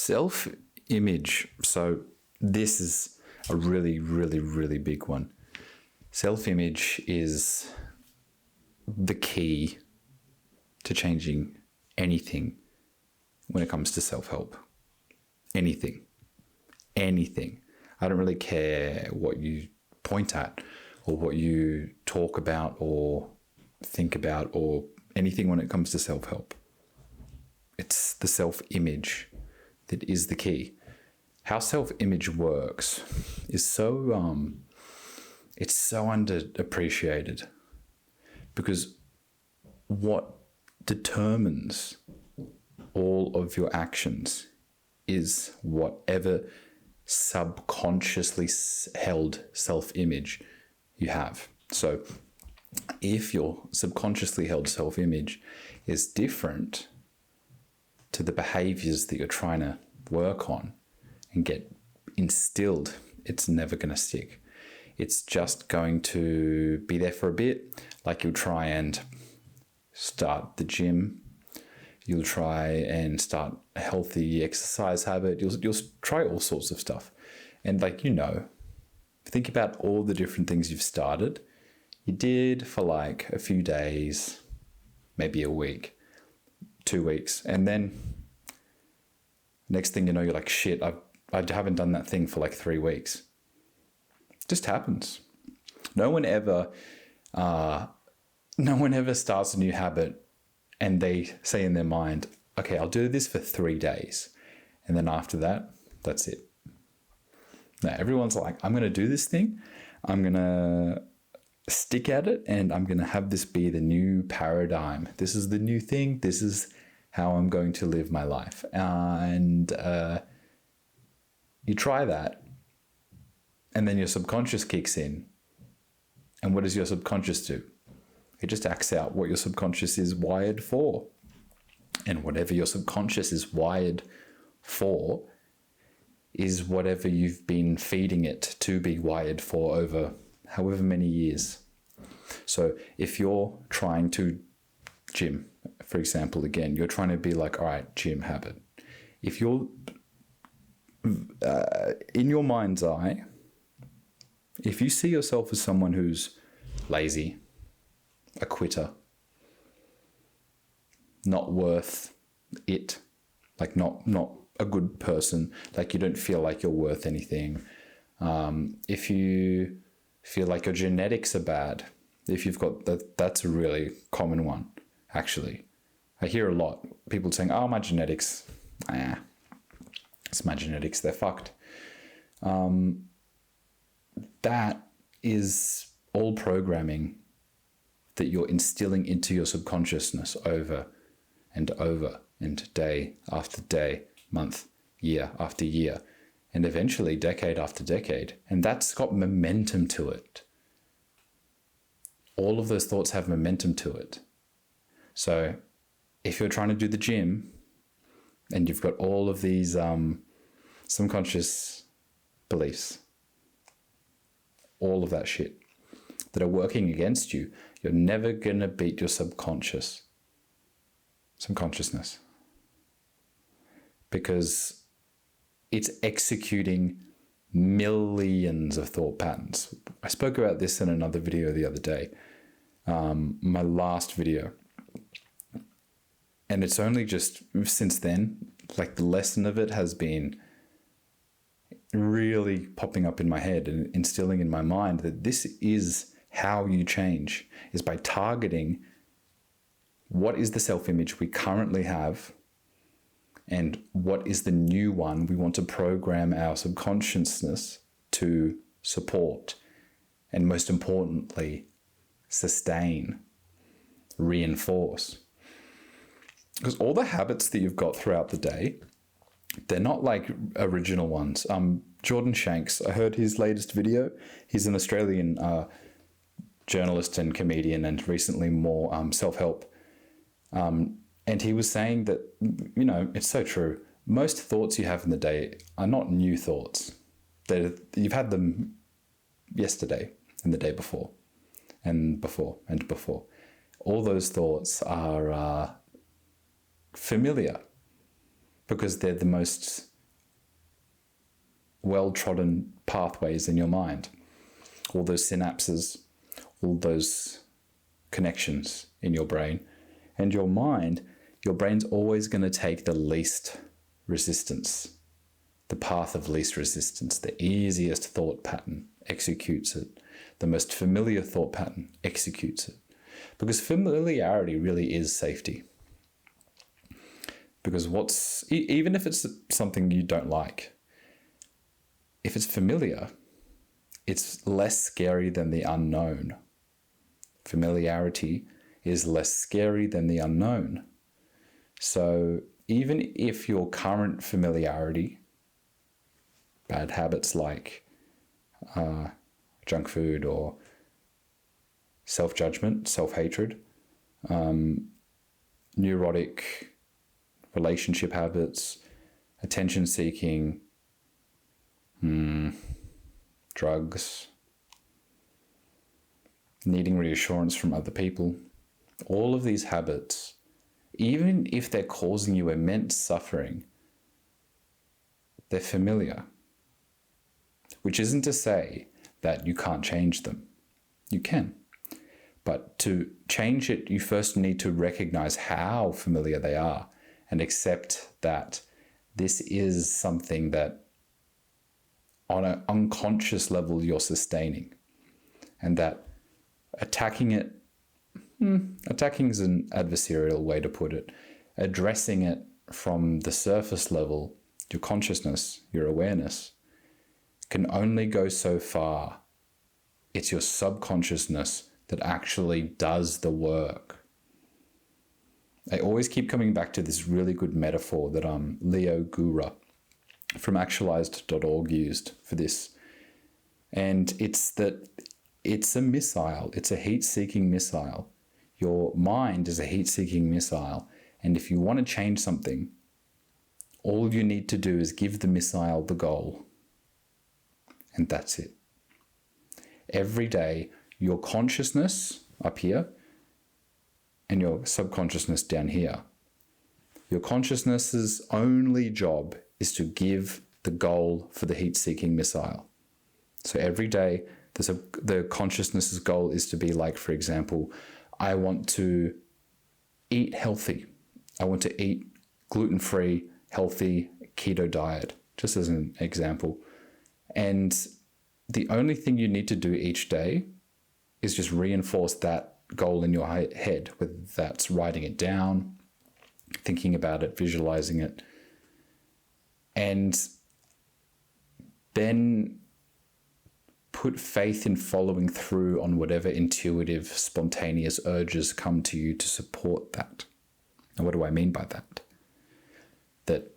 Self-image. So this is a really, really, really big one. Self-image is the key to changing anything when it comes to self-help. Anything. I don't really care what you point at or what you talk about or think about or anything when it comes to self-help. It's the self-image that is the key. How self-image works is it's so underappreciated, because what determines all of your actions is whatever subconsciously held self-image you have. So if your subconsciously held self-image is different to the behaviors that you're trying to work on and get instilled, it's never going to stick. It's just going to be there for a bit. Like, you'll try and start the gym, you'll try and start a healthy exercise habit, you'll try all sorts of stuff. And think about all the different things you've started. You did for like a few days, maybe a week, 2 weeks, and then next thing you know, you're like, shit, I haven't done that thing for like 3 weeks. It just happens. No one ever starts a new habit and they say in their mind, okay, I'll do this for 3 days, and then after that, that's it. No, everyone's like, I'm going to do this thing, I'm going to stick at it, and I'm going to have this be the new paradigm. This is the new thing. This is how I'm going to live my life. And you try that, and then your subconscious kicks in. And what does your subconscious do? It just acts out what your subconscious is wired for. And whatever your subconscious is wired for is whatever you've been feeding it to be wired for over however many years. So if you're trying to gym, for example, again, you're trying to be like, all right, gym habit. If you're in your mind's eye, if you see yourself as someone who's lazy, a quitter, not worth it, like not a good person, like you don't feel like you're worth anything, if you feel like your genetics are bad, if you've got that's a really common one, actually. I hear a lot people saying, oh, my genetics, it's my genetics, they're fucked. That is all programming that you're instilling into your subconsciousness over and over, and day after day, month, year after year, and eventually decade after decade. And that's got momentum to it. All of those thoughts have momentum to it. So if you're trying to do the gym and you've got all of these subconscious beliefs, all of that shit that are working against you, you're never going to beat your subconsciousness. Because it's executing millions of thought patterns. I spoke about this in another video the other day, my last video. And it's only just since then, like the lesson of it has been really popping up in my head and instilling in my mind that this is how you change, is by targeting what is the self-image we currently have and what is the new one we want to program our subconsciousness to support, and most importantly, sustain, reinforce. Because all the habits that you've got throughout the day, they're not like original ones. Jordan Shanks, I heard his latest video. He's an Australian journalist and comedian, and recently more self-help. And he was saying that, it's so true. Most thoughts you have in the day are not new thoughts. You've had them yesterday and the day before and before and before. All those thoughts are familiar because they're the most well-trodden pathways in your mind, all those synapses, all those connections in your brain. And your brain's always going to take the least resistance, the path of least resistance, the easiest thought pattern, executes it. The most familiar thought pattern, executes it. Because familiarity really is safety. Because even if it's something you don't like, if it's familiar, it's less scary than the unknown. Familiarity is less scary than the unknown. So even if your current familiarity, bad habits like junk food or self-judgment, self-hatred, neurotic relationship habits, attention-seeking, drugs, needing reassurance from other people, all of these habits, even if they're causing you immense suffering, they're familiar. Which isn't to say that you can't change them. You can. But to change it, you first need to recognize how familiar they are and accept that this is something that on an unconscious level you're sustaining, and that attacking is an adversarial way to put it. Addressing it from the surface level, your consciousness, your awareness, can only go so far. It's your subconsciousness that actually does the work. I always keep coming back to this really good metaphor that Leo Gura from actualized.org used for this. And it's that it's a missile. It's a heat-seeking missile. Your mind is a heat-seeking missile. And if you want to change something, all you need to do is give the missile the goal. And that's it. Every day, your consciousness up here and your subconsciousness down here. Your consciousness's only job is to give the goal for the heat-seeking missile. So every day, the consciousness's goal is to be like, for example, I want to eat healthy. I want to eat gluten-free, healthy, keto diet, just as an example. And the only thing you need to do each day is just reinforce that goal in your head, whether that's writing it down, thinking about it, visualizing it, and then put faith in following through on whatever intuitive, spontaneous urges come to you to support that. And what do I mean by that? That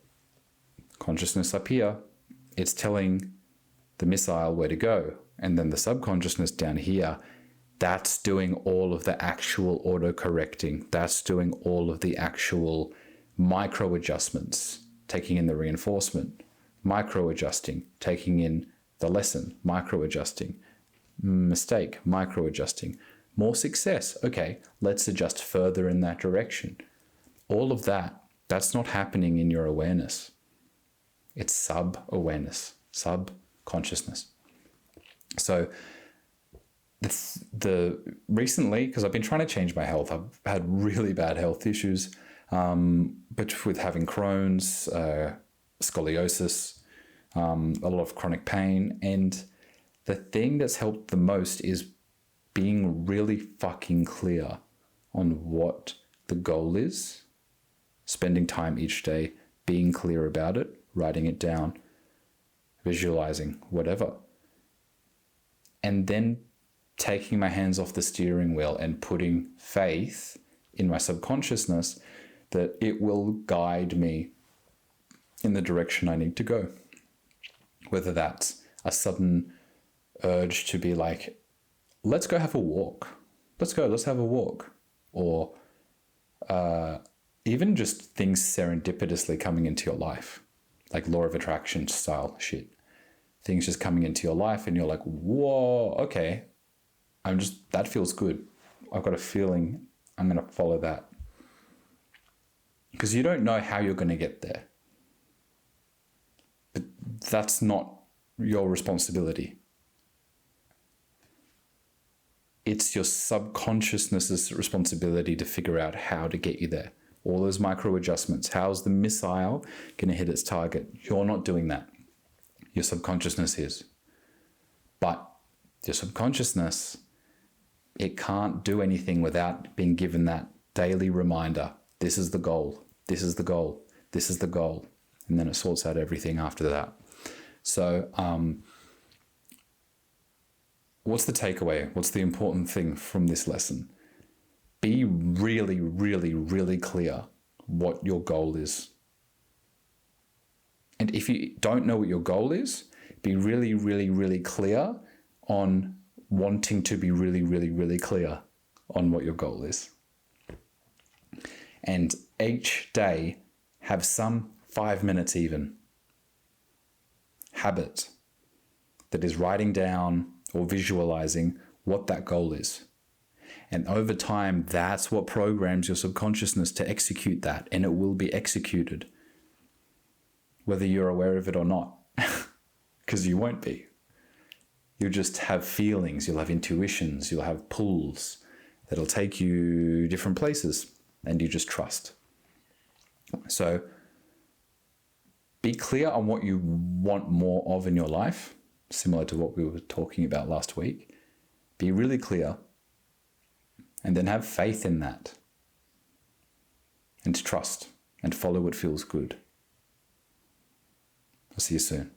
consciousness up here, it's telling the missile where to go. And then the subconsciousness down here, that's doing all of the actual auto-correcting. That's doing all of the actual micro-adjustments, taking in the reinforcement, micro-adjusting, taking in the lesson, micro-adjusting, mistake, micro-adjusting, more success. Okay, let's adjust further in that direction. All of that, that's not happening in your awareness. It's sub-awareness, sub-consciousness. So the recently, because I've been trying to change my health, I've had really bad health issues, but with having Crohn's, scoliosis, a lot of chronic pain. And the thing that's helped the most is being really fucking clear on what the goal is, spending time each day, being clear about it, writing it down, visualizing, whatever. And then taking my hands off the steering wheel and putting faith in my subconsciousness that it will guide me in the direction I need to go. Whether that's a sudden urge to be like, let's go have a walk. Let's have a walk. Or even just things serendipitously coming into your life, like law of attraction style shit. Things just coming into your life and you're like, whoa, okay, that feels good. I've got a feeling I'm going to follow that. Because you don't know how you're going to get there. But that's not your responsibility. It's your subconsciousness's responsibility to figure out how to get you there. All those micro adjustments. How's the missile going to hit its target? You're not doing that. Your subconsciousness is. But your subconsciousness, it can't do anything without being given that daily reminder. This is the goal. This is the goal. This is the goal. And then it sorts out everything after that. So, what's the takeaway? What's the important thing from this lesson? Be really, really, really clear what your goal is. And if you don't know what your goal is, be really, really, really clear on wanting to be really, really, really clear on what your goal is. And each day, have some 5 minutes even habit that is writing down or visualizing what that goal is. And over time, that's what programs your subconsciousness to execute that, and it will be executed, whether you're aware of it or not, because you won't be. You'll just have feelings, you'll have intuitions, you'll have pulls that'll take you different places, and you just trust. So be clear on what you want more of in your life, similar to what we were talking about last week. Be really clear, and then have faith in that, and trust, and follow what feels good. I'll see you soon.